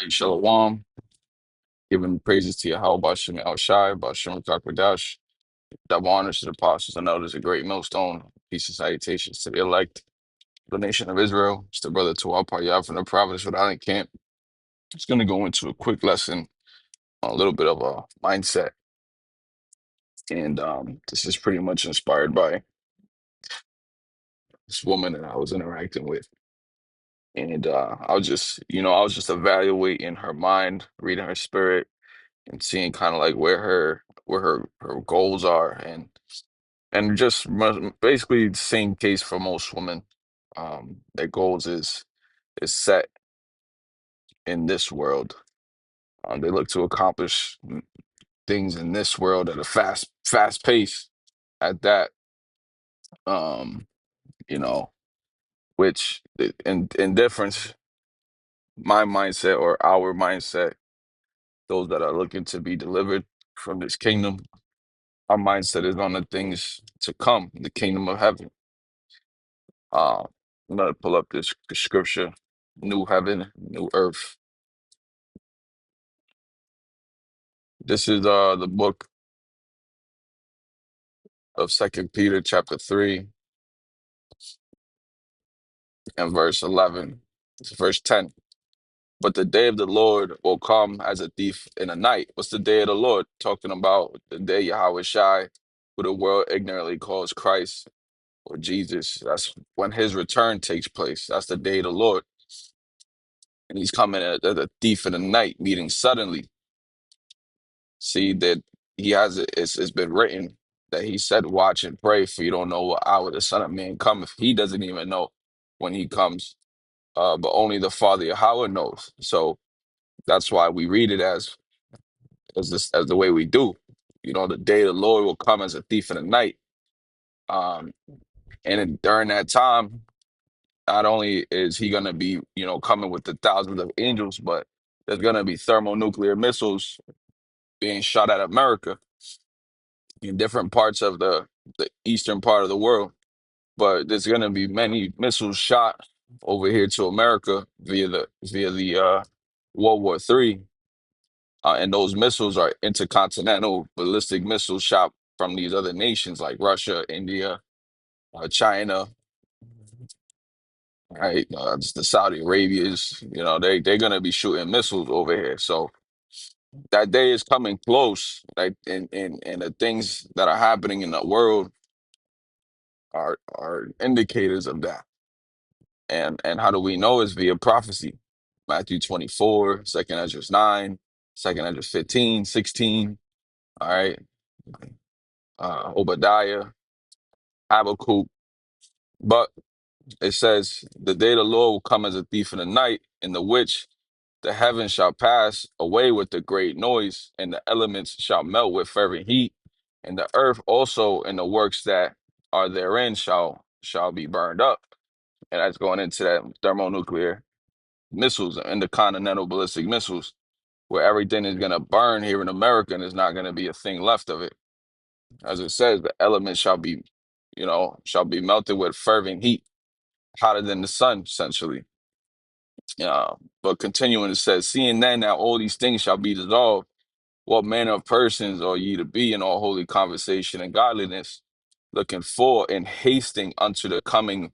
Hey, Shalom, giving praises to Yahweh Bashem El Shai, Bashem Kakwadash, double honors to the apostles and elders, a great millstone, peace and salutations to the elect, the nation of Israel. It's the brother to our part, Yah from the province of Island Camp. It's going to go into a quick lesson on a little bit of a mindset. And this is pretty much inspired by this woman that I was interacting with. And I was just evaluating her mind, reading her spirit, and seeing kind of like where her goals are, and just basically the same case for most women. Their goals is set in this world. They look to accomplish things in this world at a fast pace. At that, um, you know, which in difference, my mindset or our mindset, those that are looking to be delivered from this kingdom, our mindset is on the things to come, the kingdom of heaven. Uh, I'm gonna pull up this scripture, new heaven, new earth. This is the book of Second Peter, chapter 3, and verse 11. It's verse 10. But the day of the Lord will come as a thief in the night. What's the day of the Lord? Talking about the day Yahweh Shai, who the world ignorantly calls Christ or Jesus. That's when his return takes place. That's the day of the Lord. And he's coming as a thief in the night, meeting suddenly. See that he has it. It's been written that he said, "Watch and pray, for you don't know what hour the Son of Man cometh." He doesn't even know when he comes, but only the Father Yahweh knows. So that's why we read it as the way we do. The day of the Lord will come as a thief in the night. Um, during that time, not only is he going to be, coming with the thousands of angels, but there's going to be thermonuclear missiles being shot at America in different parts of the eastern part of the world. But there's going to be many missiles shot over here to America via the World War III, and those missiles are intercontinental ballistic missiles shot from these other nations like Russia, India, China, right? Just the Saudi Arabias. They're going to be shooting missiles over here. So that day is coming close. Like, and the things that are happening in the world are indicators of that. And how do we know? Is via prophecy. Matthew 24, 2nd Ezra 9, 2nd Ezra 15, 16. All right. Obadiah, Habakkuk. But it says, the day of the Lord will come as a thief in the night, in the which the heavens shall pass away with a great noise, and the elements shall melt with fervent heat, and the earth also and the works that are therein shall be burned up. And that's going into that thermonuclear missiles and the continental ballistic missiles, where everything is going to burn here in America and there's not going to be a thing left of it. As it says, the elements shall be melted with fervent heat, hotter than the sun, essentially. But continuing, it says, seeing then that all these things shall be dissolved, what manner of persons are ye to be in all holy conversation and godliness, looking for and hasting unto the coming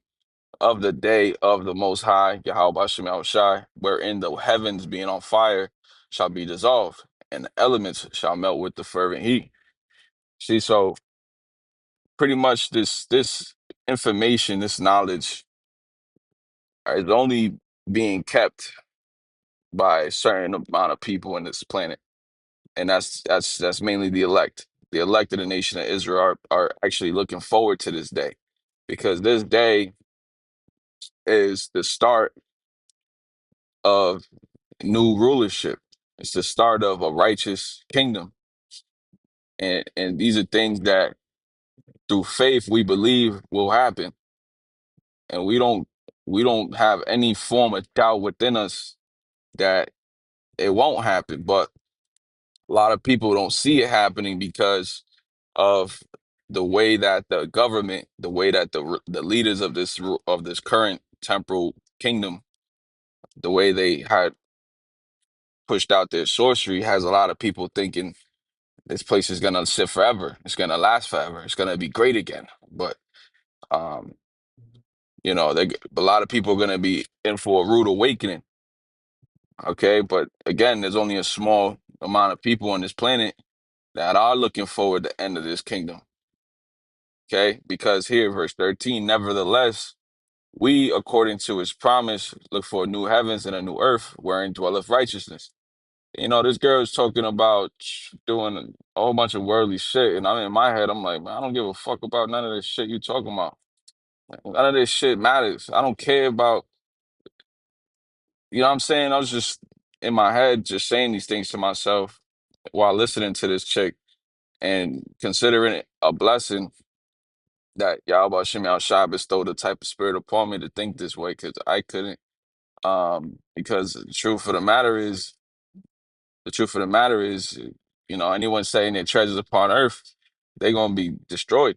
of the day of the Most High, Yahweh Shem Shai, wherein the heavens being on fire shall be dissolved, and the elements shall melt with the fervent heat. See, so pretty much this information, this knowledge, is only being kept by a certain amount of people in this planet, and that's mainly the elect. The elect of the nation of Israel are actually looking forward to this day, because this day is the start of new rulership. It's the start of a righteous kingdom. And these are things that through faith we believe will happen. And we don't have any form of doubt within us that it won't happen. But a lot of people don't see it happening because of the way that the government, the way that the leaders of this current temporal kingdom, the way they had pushed out their sorcery has a lot of people thinking this place is gonna sit forever. It's gonna last forever. It's gonna be great again. But um, a lot of people are gonna be in for a rude awakening. Okay, but again, there's only a small amount of people on this planet that are looking forward to the end of this kingdom. Okay, because here, verse 13, nevertheless, we, according to his promise, look for new heavens and a new earth wherein dwelleth righteousness. This girl is talking about doing a whole bunch of worldly shit, and I'm in my head, I'm like, man, I don't give a fuck about none of this shit you talking about. None of this shit matters. I don't care about, you know what I'm saying? I was just in my head just saying these things to myself while listening to this chick and considering it a blessing that Yahweh Shem Shai bestowed the type of spirit upon me to think this way because I couldn't. Because the truth of the matter is, anyone saying their treasures upon earth, they're gonna be destroyed.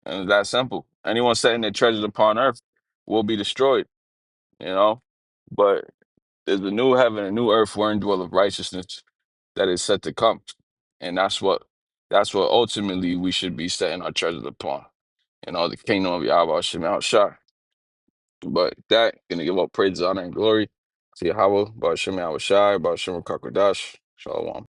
And it's that simple. Anyone setting their treasures upon earth will be destroyed, you know. But there's a new heaven, a new earth wherein dwelleth righteousness that is set to come. And that's what ultimately we should be setting our treasures upon. The kingdom of Yahweh Shema Shai. But that, gonna give up praise, honor, and glory to Yahweh, Baal Shem Yahweh Shai, Baal Shem Kakodash, Shalom.